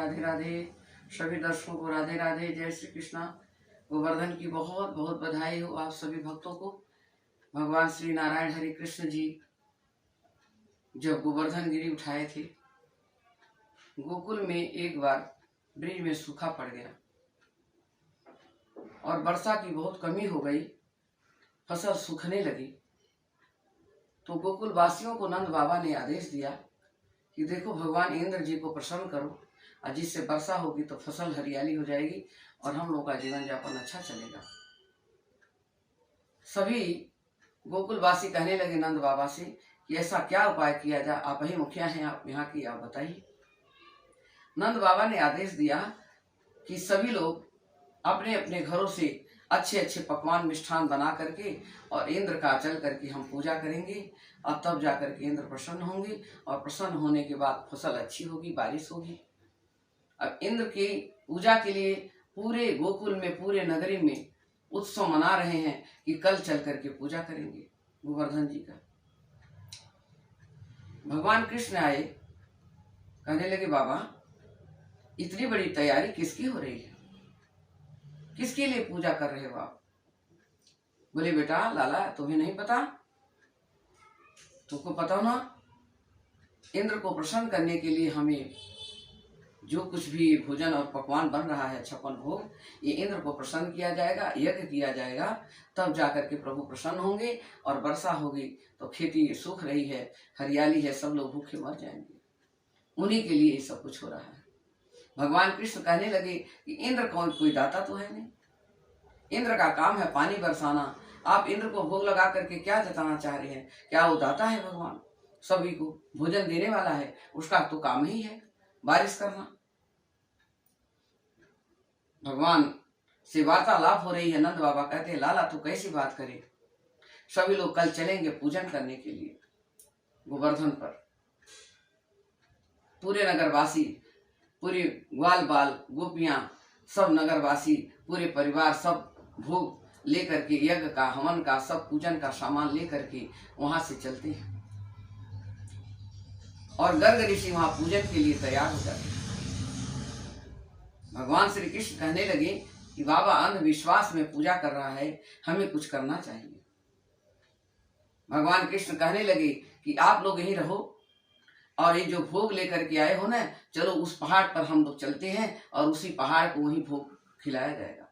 राधे राधे। सभी दर्शकों को राधे राधे, जय श्री कृष्णा। गोवर्धन की बहुत बहुत बधाई हो आप सभी भक्तों को। भगवान श्री नारायण हरि कृष्ण जी जब गोवर्धन गिरी उठाए थे, गोकुल में एक बार ब्रिज में सूखा पड़ गया और वर्षा की बहुत कमी हो गई, फसल सूखने लगी। तो गोकुल वासियों को नंद बाबा ने आदेश दिया कि देखो भगवान इंद्र जी को प्रसन्न करो और जिससे वर्षा होगी तो फसल हरियाली हो जाएगी और हम लोग का जीवन यापन अच्छा चलेगा। सभी गोकुलवासी कहने लगे नंद बाबा से कि ऐसा क्या उपाय किया जाए, आप ही मुखिया हैं, आप यहाँ की, आप बताइए। नंद बाबा ने आदेश दिया कि सभी लोग अपने अपने घरों से अच्छे अच्छे पकवान मिष्ठान बना करके और इंद्र का चल करके हम पूजा करेंगे और तब जाकर के इंद्र प्रसन्न होंगे और प्रसन्न होने के बाद फसल अच्छी होगी, बारिश होगी। अब इंद्र की पूजा के लिए पूरे गोकुल में, पूरे नगरी में उत्सव मना रहे हैं कि कल चल करके पूजा करेंगे गोवर्धन जी का। भगवान कृष्ण आए, कहने लगे बाबा इतनी बड़ी तैयारी किसकी हो रही है, किसके लिए पूजा कर रहे हो आप? बोले बेटा लाला तुम्हें नहीं पता? तुमको पता हो ना, इंद्र को प्रसन्न करने के लिए हमें जो कुछ भी भोजन और पकवान बन रहा है, 56 भोग, ये इंद्र को प्रसन्न किया जाएगा, यज्ञ किया जाएगा, तब जाकर के प्रभु प्रसन्न होंगे और वर्षा होगी तो खेती सूख रही है, हरियाली है, सब लोग भूखे मर जाएंगे। उन्हीं के लिए ये सब कुछ हो रहा है। भगवान कृष्ण कहने लगे कि इंद्र कौन, कोई दाता तो है नहीं, इंद्र का काम है पानी बरसाना। आप इंद्र को भोग लगा करके क्या जताना चाह रहे हैं? क्या वो दाता है? भगवान सभी को भोजन देने वाला है, उसका तो काम ही है बारिश करना। भगवान से वार्तालाप हो रही है। नंद बाबा कहते हैं लाला तू कैसी बात करे, सभी लोग कल चलेंगे पूजन करने के लिए गोवर्धन पर। पूरे नगरवासी, पूरी ग्वाल बाल गोपियां, सब नगरवासी, पूरे परिवार सब भोग लेकर के, यज्ञ का, हवन का, सब पूजन का सामान लेकर के वहां से चलते हैं और गर्ग ऋषि वहां पूजन के लिए तैयार हो जाते हैं। भगवान श्री कृष्ण कहने लगे कि बाबा अंधविश्वास में पूजा कर रहा है, हमें कुछ करना चाहिए। भगवान कृष्ण कहने लगे कि आप लोग यहीं रहो और ये जो भोग लेकर के आए हो ना, चलो उस पहाड़ पर हम लोग चलते हैं और उसी पहाड़ को वहीं भोग खिलाया जाएगा।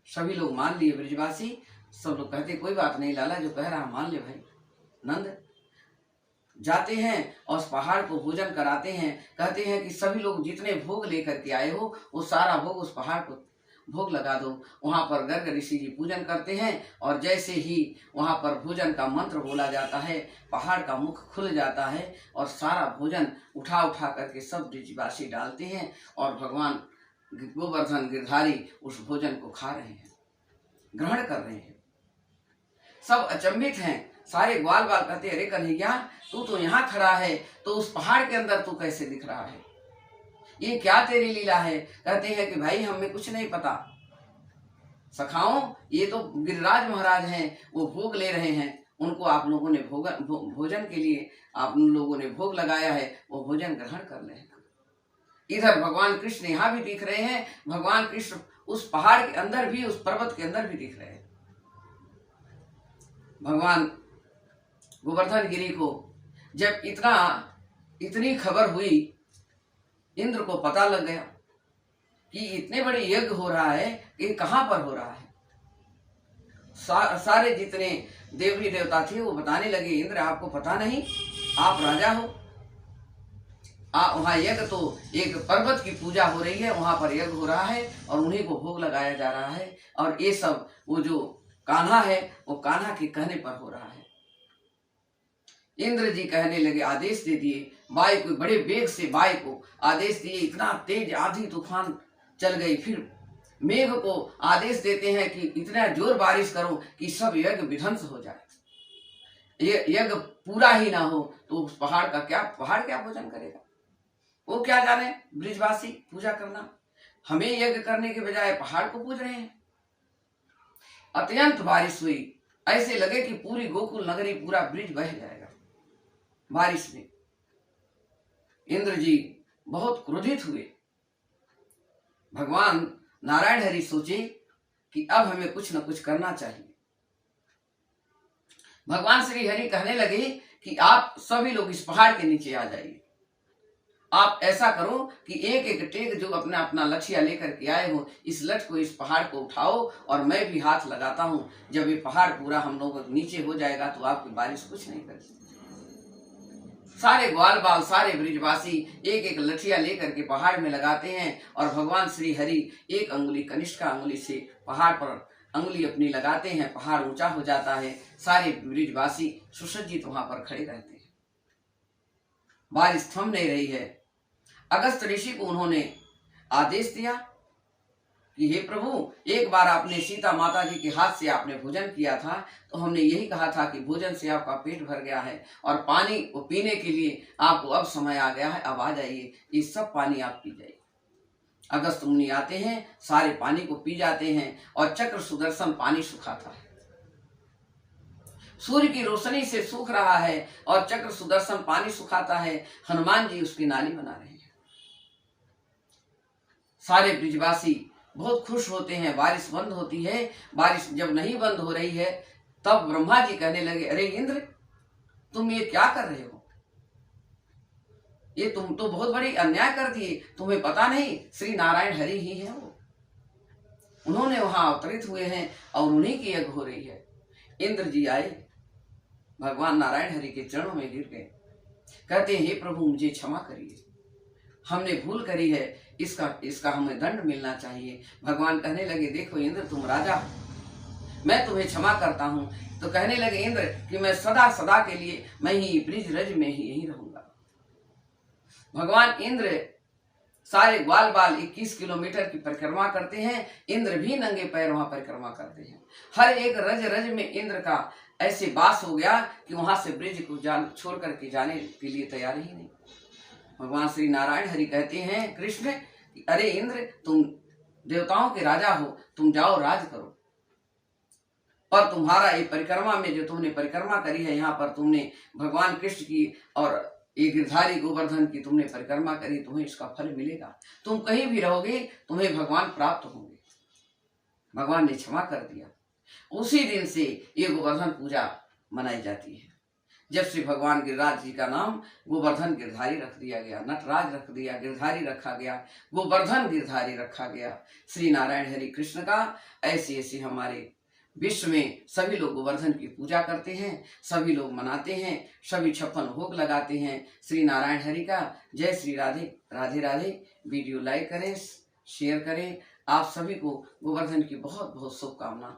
सभी लोग मान लिए, ब्रजवासी सब लोग कहते कोई बात नहीं लाला जो कह रहा मान ले भाई। नंद जाते हैं और उस पहाड़ को भोजन कराते हैं। कहते हैं कि सभी लोग जितने भोग लेकर के आए हो वो सारा भोग उस पहाड़ को भोग लगा दो। वहां पर गर्ग ऋषि जी पूजन करते हैं और जैसे ही वहां पर भोजन का मंत्र बोला जाता है, पहाड़ का मुख खुल जाता है और सारा भोजन उठा उठा करके सब ब्रजवासी डालते हैं और भगवान गोवर्धन गिरधारी उस भोजन को खा रहे हैं, ग्रहण कर रहे हैं। सब अचंभित हैं, सारे ग्वाल बाल कहते अरे कन्हैया तू तो यहाँ खड़ा है तो उस पहाड़ के अंदर तू कैसे दिख रहा है, ये क्या तेरी लीला है? कहते हैं कि भाई हमें कुछ नहीं पता सखाओं, ये तो गिरिराज महाराज हैं, वो भोग ले रहे हैं, उनको आप लोगों ने भोजन के लिए आप लोगों ने भोग लगाया है, वो भोजन ग्रहण कर ले। इधर भगवान कृष्ण यहाँ भी दिख रहे हैं, भगवान कृष्ण उस पहाड़ के अंदर भी, उस पर्वत के अंदर भी दिख रहे हैं। भगवान गोवर्धन गिरी को जब इतनी खबर हुई, इंद्र को पता लग गया कि इतने बड़े यज्ञ हो रहा है, ये कहाँ पर हो रहा है। सारे जितने देवी देवता थे वो बताने लगे इंद्र आपको पता नहीं, आप राजा हो, वहाँ यज्ञ तो एक पर्वत की पूजा हो रही है, वहां पर यज्ञ हो रहा है और उन्हीं को भोग लगाया जा रहा है और ये सब वो जो कान्हा है वो कान्हा के कहने पर हो रहा है। इंद्र जी कहने लगे, आदेश दे दिए, वायु को बड़े वेग से वायु को आदेश दिए, इतना तेज आंधी तूफान चल गई। फिर मेघ को आदेश देते हैं कि इतना जोर बारिश करो कि सब यज्ञ विध्वंस हो जाए, ये यज्ञ पूरा ही ना हो तो उस पहाड़ क्या भोजन करेगा? वो क्या जाने ब्रिजवासी पूजा करना, हमें यज्ञ करने के बजाय पहाड़ को पूज रहे हैं। अत्यंत बारिश हुई, ऐसे लगे कि पूरी गोकुल नगरी, पूरा ब्रिज बह जाएगा बारिश में। इंद्र जी बहुत क्रोधित हुए भगवान नारायण हरि सोचे कि अब हमें कुछ न कुछ करना चाहिए। भगवान श्री हरि कहने लगे कि आप सभी लोग इस पहाड़ के नीचे आ जाइए। आप ऐसा करो कि एक एक टेक जो अपना अपना लक्ष्य लेकर के आए हो, इस लठ को, इस पहाड़ को उठाओ और मैं भी हाथ लगाता हूं। जब ये पहाड़ पूरा हम लोग नीचे हो जाएगा तो आपकी बारिश कुछ नहीं करेगी। सारे ग्वाल बाल, सारे ब्रिजवासी एक एक लठिया लेकर के पहाड़ में लगाते हैं और भगवान श्री हरि एक अंगुली, कनिष्ठा अंगुली से पहाड़ पर अंगुली अपनी लगाते हैं। पहाड़ ऊंचा हो जाता है। सारे ब्रिजवासी सुसज्जित वहां पर खड़े रहते हैं। बारिश थम नहीं रही है। अगस्त ऋषि को उन्होंने आदेश दिया कि हे प्रभु, एक बार आपने सीता माता जी के हाथ से आपने भोजन किया था तो हमने यही कहा था कि भोजन से आपका पेट भर गया है और पानी को पीने के लिए आपको अब समय आ गया है, अब आ जाइए, ये सब पानी आप पी जाइए। अगस्त मुनि आते हैं, सारे पानी को पी जाते हैं और चक्र सुदर्शन पानी सुखाता है। सूर्य की रोशनी से सूख रहा है और चक्र सुदर्शन पानी सुखाता है। हनुमान जी उसकी नाली बना रहे हैं। सारे ब्रिजवासी बहुत खुश होते हैं। बारिश बंद होती है। बारिश जब नहीं बंद हो रही है तब ब्रह्मा जी कहने लगे, अरे इंद्र, तुम ये क्या कर रहे हो? ये तुम तो बहुत बड़ी अन्याय कर दिए। तुम्हें पता नहीं श्री नारायण हरि ही है वो, उन्होंने वहां अवतरित हुए हैं और उन्हीं की यज्ञ हो रही है। इंद्र जी आए, भगवान नारायण हरि के चरणों में गिर गए, कहते हैं, हे प्रभु, मुझे क्षमा करिए, हमने भूल करी है, इसका हमें दंड मिलना चाहिए। भगवान कहने लगे, देखो इंद्र, तुम राजा हो, मैं तुम्हें क्षमा करता हूं। तो कहने लगे इंद्र कि मैं सदा सदा के लिए मैं ही ब्रिज रज में ही यही रहूंगा। भगवान इंद्र सारे ग्वाल बाल 21 किलोमीटर की परिक्रमा करते हैं। इंद्र भी नंगे पैर वहां परिक्रमा करते हैं। हर एक रज रज में इंद्र का ऐसे वास हो गया कि वहां से ब्रिज को छोड़ करके जाने के लिए तैयार ही नहीं। भगवान श्री नारायण हरि कहते हैं कृष्ण, अरे इंद्र, तुम देवताओं के राजा हो, तुम जाओ राज करो। और तुम्हारा ये परिक्रमा में जो तुमने परिक्रमा करी है, यहाँ पर तुमने भगवान कृष्ण की और ये गिरधारी गोवर्धन की तुमने परिक्रमा करी, तुम्हें इसका फल मिलेगा। तुम कहीं भी रहोगे तुम्हें भगवान प्राप्त होंगे। भगवान ने क्षमा कर दिया। उसी दिन से ये गोवर्धन पूजा मनाई जाती है। जब से भगवान गिरिराज जी का नाम गोवर्धन गिरधारी रख दिया गया, नटराज रख दिया, गिरधारी रखा गया, गोवर्धन गिरधारी रखा गया श्री नारायण हरि कृष्ण का। ऐसे ऐसे हमारे विश्व में सभी लोग गोवर्धन की पूजा करते हैं, सभी लोग मनाते हैं, सभी 56 भोग लगाते हैं श्री नारायण हरि का। जय श्री राधे, राधे राधे। वीडियो लाइक करें, शेयर करें। आप सभी को गोवर्धन की बहुत बहुत शुभकामना।